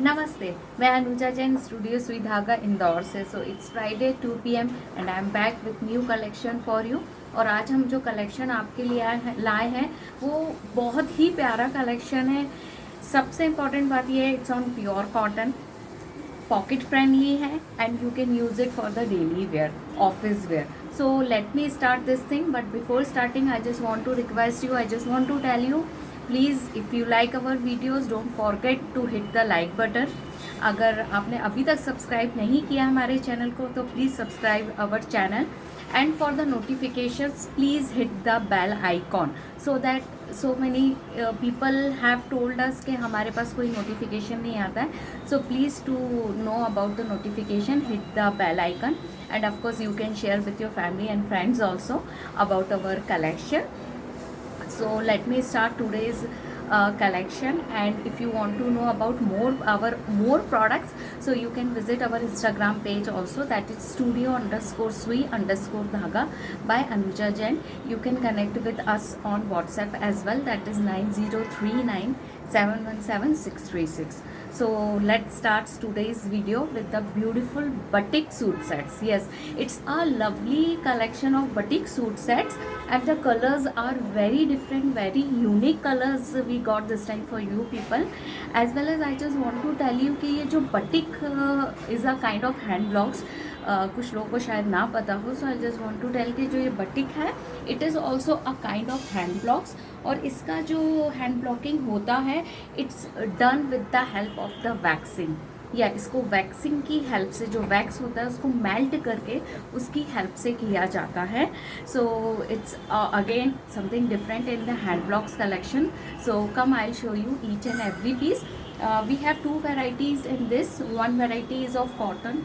नमस्ते, मैं अनुजा जैन स्टूडियो सुई धागा इंदौर से। So it's Friday 2 PM and I am back with new collection for you. और आज हम जो कलेक्शन आपके लिए लाए हैं वो बहुत ही प्यारा कलेक्शन है। सबसे इम्पॉर्टेंट बात यह है, it's on pure cotton, pocket friendly है and you can use it for the daily wear, office wear. So let me start this thing, but before starting I just want to request you, I just want to tell you, please if you like our videos don't forget to hit the like button. अगर आपने अभी तक subscribe नहीं किया हमारे channel को तो please subscribe our channel, and for the notifications please hit the bell icon so that so many people have told us कि हमारे पास कोई notification नहीं आता है. So please to know about the notification, hit the bell icon, and of course you can share with your family and friends also about our collection. So let me start today's collection, and if you want to know about more products, so you can visit our Instagram page also, that is studio_sui_dhaga by Anuja Jain. You can connect with us on WhatsApp as well, that is 9039717636. So let's start today's video with the beautiful batik suit sets. Yes, it's a lovely collection of batik suit sets, and the colors are very different, very unique colors we got this time for you people. As well as I just want to tell you कि ये जो batik is a kind of hand blocks, कुछ लोगों को शायद ना पता हो. So I just want to tell कि जो ये बटिक है it is also a kind of hand blocks, और इसका जो हैंड ब्लॉकिंग होता है it's done with the help of the waxing, या इसको वैक्सिंग की हेल्प से, जो वैक्स होता है उसको मेल्ट करके उसकी हेल्प से किया जाता है. So it's again something different in the hand blocks collection. So come I show you each and every piece. We have two varieties in this. One variety is of cotton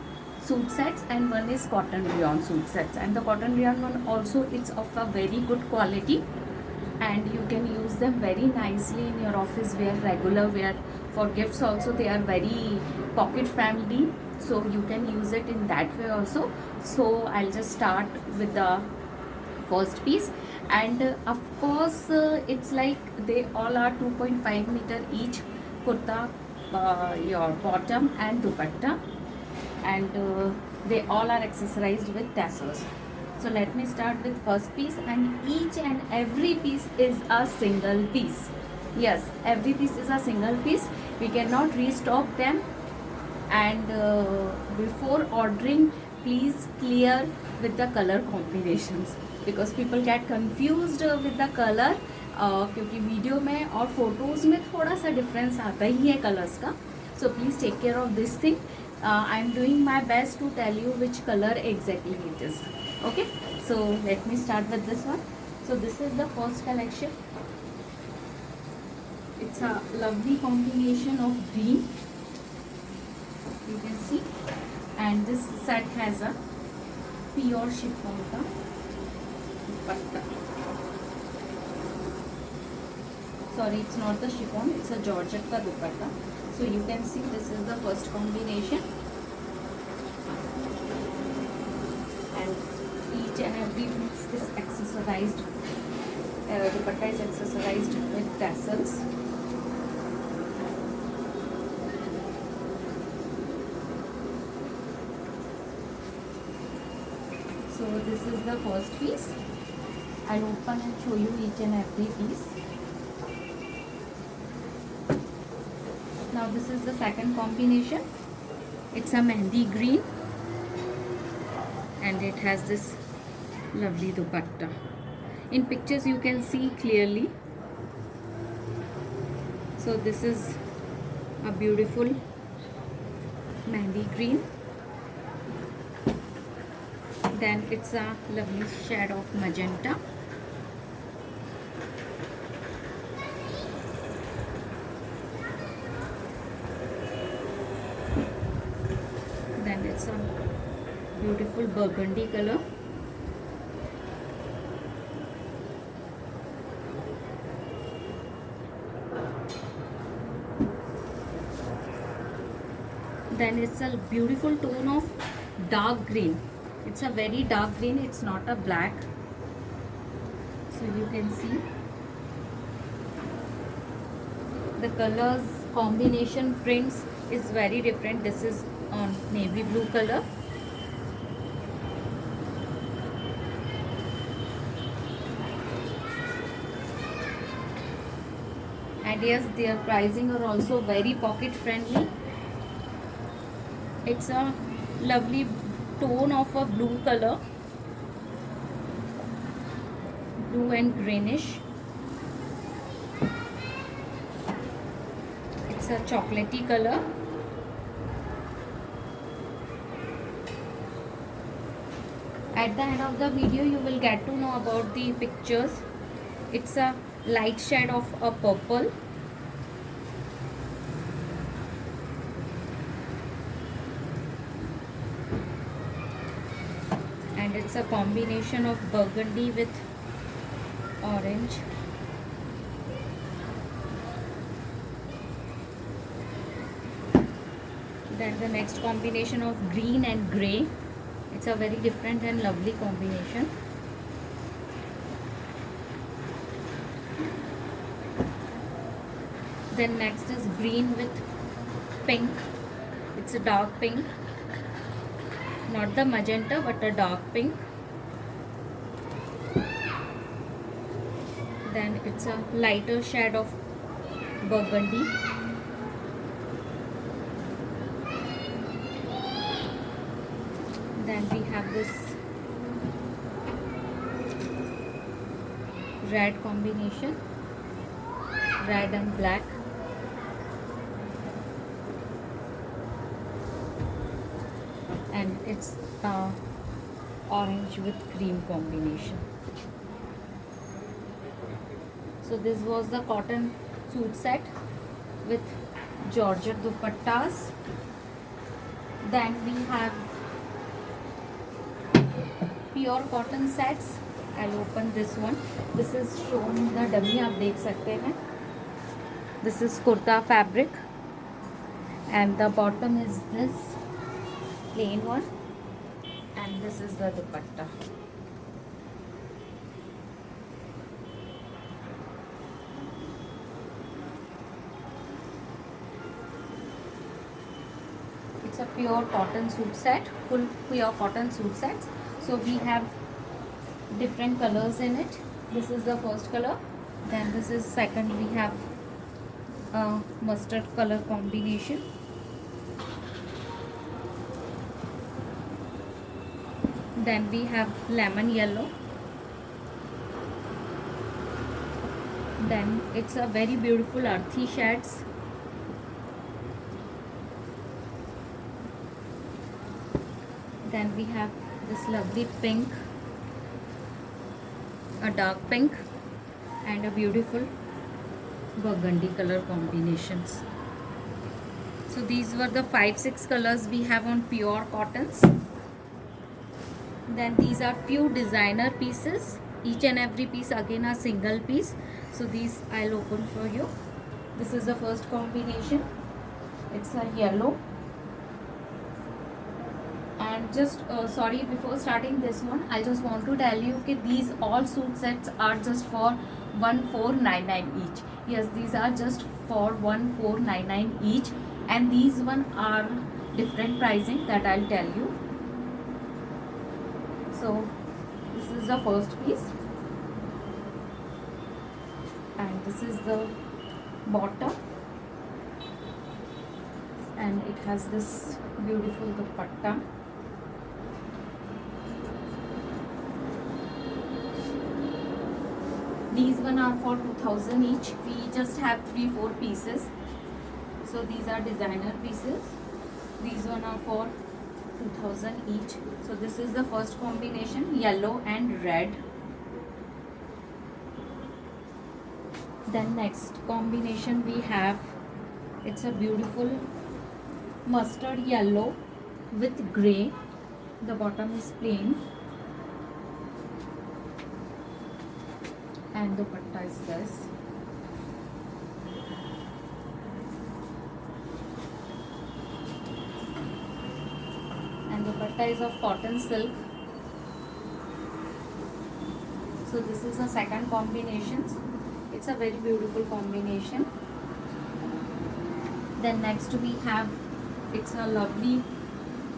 suit sets and one is cotton rayon suit sets, and the cotton rayon one also it's of a very good quality, and you can use them very nicely in your office wear, regular wear, for gifts also. They are very pocket friendly, so you can use it in that way also. So I'll just start with the first piece, and of course it's like they all are 2.5 meter each, kurta, your bottom and dupatta, and they all are accessorized with tassels. So let me start with first piece, and each and every piece is a single piece. Yes, every piece is a single piece. We cannot restock them, and before ordering please clear with the color combinations, because people get confused with the color. क्योंकि video में और photos में थोड़ा सा difference आता ही है colours का. So please take care of this thing. I am doing my best to tell you which color exactly it is. Okay, so let me start with this one. So this is the first collection. It's a lovely combination of green, you can see, and this set has a pure chiffon ka dupatta. Sorry, it's not the chiffon, it's a georgette ka dupatta. So you can see this is the first combination, and each and every piece is accessorized. Dupatta is accessorized with tassels. So this is the first piece. I'll open and show you each and every piece. Now this is the second combination. It's a mehndi green, and it has this lovely dupatta. In pictures you can see clearly. So this is a beautiful mehndi green. Then it's a lovely shade of magenta. Then it's a beautiful burgundy color. Then it's a beautiful tone of dark green. It's a very dark green, it's not a black. So you can see the colors, combination, prints is very different. This is on navy blue color. And yes, their pricing are also very pocket friendly. It's a lovely tone of a blue color, blue and greenish. It's a chocolatey color. At the end of the video you will get to know about the pictures. It's a light shade of a purple. And it's a combination of burgundy with orange. Then the next combination of green and grey. It's a very different and lovely combination. Then next is green with pink. It's a dark pink, not the magenta but a dark pink. Then it's a lighter shade of burgundy. Then we have this red combination, red and black. And it's orange with cream combination. So this was the cotton suit set with georgette dupattas. Then we have pure cotton sets. I'll open this one. This is shown in the dummy, आप देख सकते हैं. This is kurta fabric and the bottom is this plain one, and this is the dupatta. It's a pure cotton suit set, full pure cotton suit sets. So we have different colors in it. This is the first color, then this is second. We have a mustard color combination. Then we have lemon yellow. Then it's a very beautiful earthy shades. Then we have this lovely pink, a dark pink and a beautiful burgundy color combinations. So these were the 5-6 colors we have on pure cottons. Then these are few designer pieces. Each and every piece again a single piece. So these I'll open for you. This is the first combination. It's a yellow. And just sorry, before starting this one, I just want to tell you that these all suit sets are just for 1499 each. Yes, these are just for 1499 each, and these one are different pricing that I'll tell you. So this is the first piece, and this is the bottom, and it has this beautiful dupatta. These one are for 2000 each. We just have 3-4 pieces. So these are designer pieces. These one are for 2000 each. So this is the first combination, yellow and red. Then next combination we have, it's a beautiful mustard yellow with grey. The bottom is plain. And the dupatta is this. And the dupatta is of cotton silk. So this is the second combination. It's a very beautiful combination. Then next we have, it's a lovely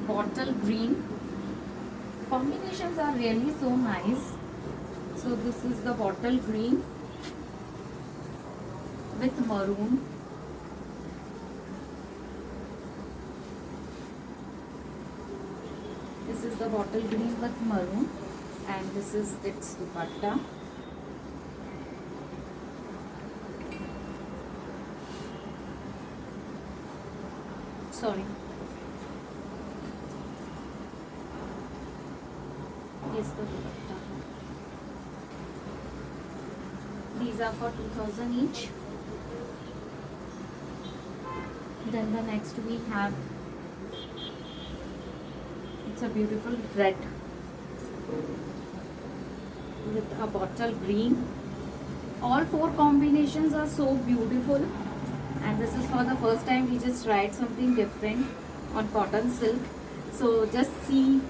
bottle green. Combinations are really so nice. So this is the bottle green with maroon. This is the bottle green with maroon, and this is its dupatta. Sorry. Yes, the dupatta. These are for 2000 each. Then the next we have, it's a beautiful red with a bottle green. All four combinations are so beautiful, and this is for the first time we just tried something different on cotton silk. So just see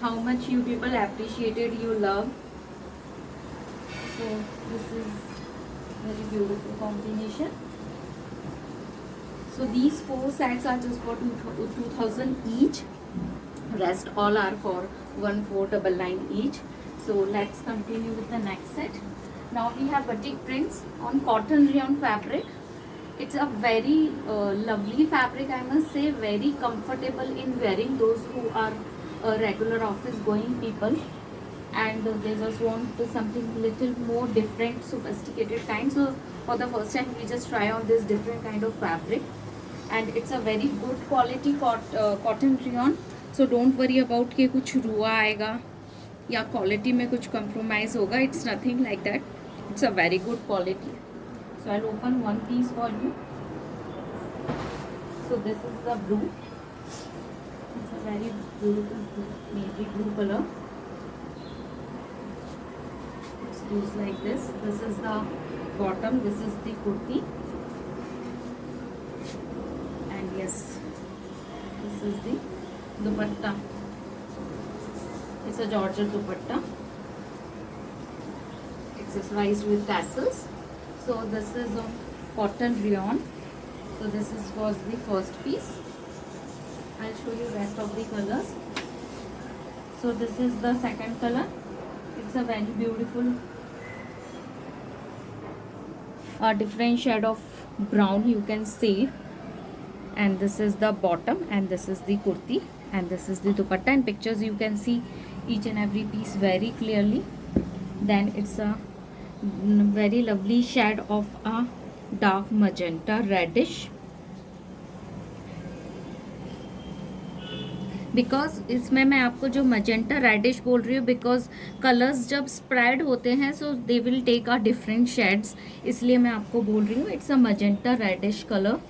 how much you people appreciated, you love. So this is very beautiful combination. So these four sets are just for 2000 each. Rest all are for 1499 each. So let's continue with the next set. Now we have batik prints on cotton rayon fabric. It's a very lovely fabric, I must say, very comfortable in wearing, those who are regular office going people and they just want something little more different, sophisticated kind. So for the first time we just try on this different kind of fabric, and it's a very good quality cotton rayon. So don't worry about कि कुछ रुआ आएगा या quality में कुछ compromise होगा. It's nothing like that. It's a very good quality. So I'll open one piece for you. So this is the blue. It's a very beautiful navy blue color. It's used like this. This is the bottom. This is the kurti. And yes, this is the dupatta. It's a Georgette dupatta, accessorized with tassels. So this is a cotton rayon. So this was the first piece. I'll show you rest of the colors. So this is the second color. It's a very beautiful different shade of brown, you can see. And this is the bottom, and this is the kurti, and this is the dupatta. In pictures you can see each and every piece very clearly. Then it's a very lovely shade of a dark magenta reddish. Because इसमें मैं आपको जो magenta reddish बोल रही हूँ, because colours जब spread होते हैं so they will take a different shades, इसलिए मैं आपको बोल रही हूँ. It's a magenta reddish colour.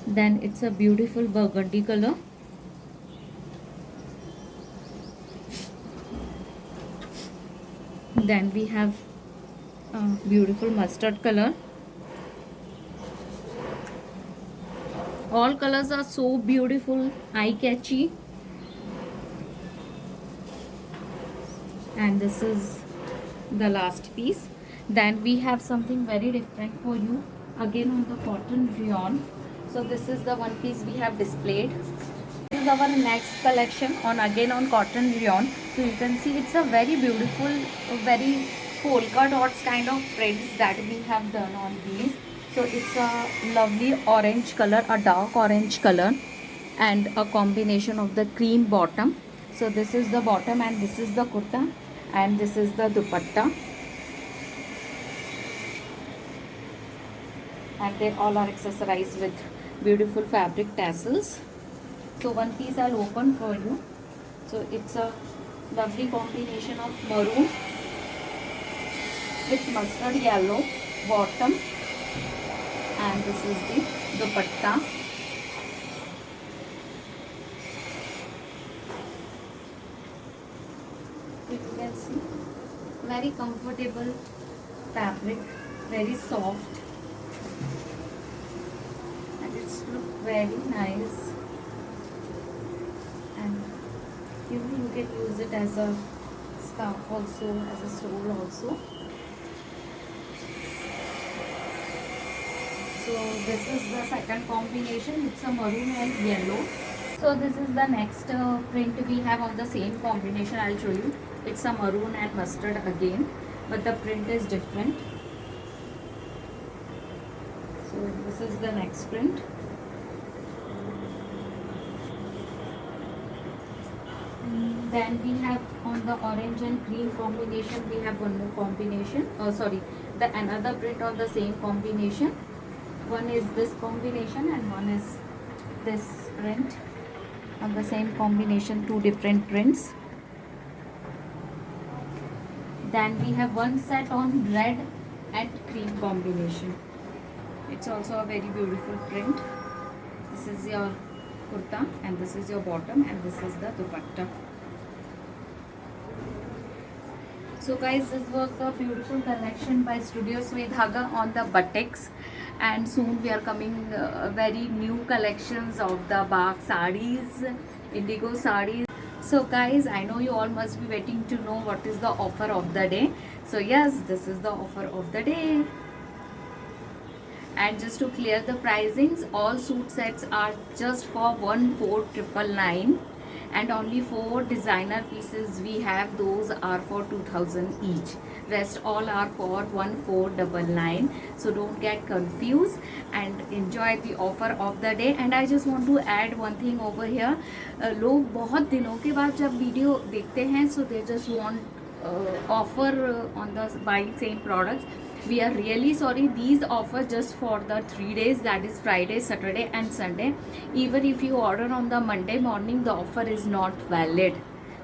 Then it's a beautiful burgundy colour. Then we have beautiful mustard colour. All colors are so beautiful, eye catchy. And this is the last piece. Then we have something very different for you, again on the cotton rayon. So this is the one piece we have displayed. This is our next collection on again on cotton rayon. So you can see it's a very beautiful, very polka dots kind of prints that we have done on these. So it's a lovely orange color, a dark orange color, and a combination of the cream bottom. So this is the bottom, and this is the kurta, and this is the dupatta, and they all are accessorized with beautiful fabric tassels. So one piece I'll open for you. So it's a lovely combination of maroon with mustard yellow bottom, and this is the dupatta. So you can see very comfortable fabric, very soft, and it's look very nice. And you can use it as a scarf also, as a stole also. So So this is the second combination. It's a maroon and yellow. So this is the next print we have on the same combination. I'll show you. It's a maroon and mustard again, but the print is different. So this is the next print. Then we have on the orange and green combination, we have one more combination. Oh sorry, the another print of the same combination. One is this combination and one is this print on the same combination, two different prints. Then we have one set on red and cream combination. It's also a very beautiful print. This is your kurta and this is your bottom and this is the dupatta. So guys, this was the beautiful collection by Studio Sui Dhaga on the batiks, and soon we are coming very new collections of the Bag sarees, indigo sarees. So guys, I know you all must be waiting to know what is the offer of the day. So yes, this is the offer of the day. And just to clear the pricings, all suit sets are just for 14,999, and only 4 designer pieces we have, those are for 2,000 each. Rest all are for 1499. So don't get confused and enjoy the offer of the day. And I just want to add one thing over here. लोग बहुत दिनों के बाद जब video देखते हैं, so they just want offer on the buying same products. We are really sorry, these offers just for the 3 days, that is Friday, Saturday and Sunday. Even if you order on the Monday morning, the offer is not valid.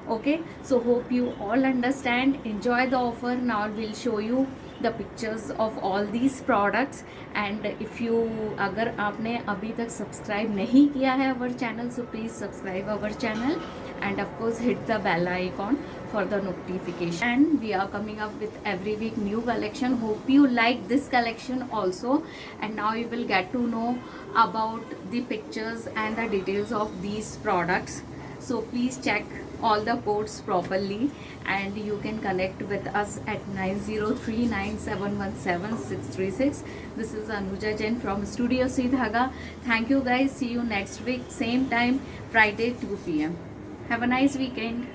Okay, so hope you all understand. Enjoy the offer. Now we'll show you the pictures of all these products. And if you अगर आपने अभी तक subscribe नहीं किया है our channel, so please subscribe our channel and of course hit the bell icon for the notification. And we are coming up with every week new collection. Hope you like this collection also. And now you will get to know about the pictures and the details of these products. So please check all the codes properly, and you can connect with us at 9039717636. This is Anuja Jain from Studio Sui Dhaga. Thank you guys. See you next week, same time, Friday 2 p.m. Have a nice weekend.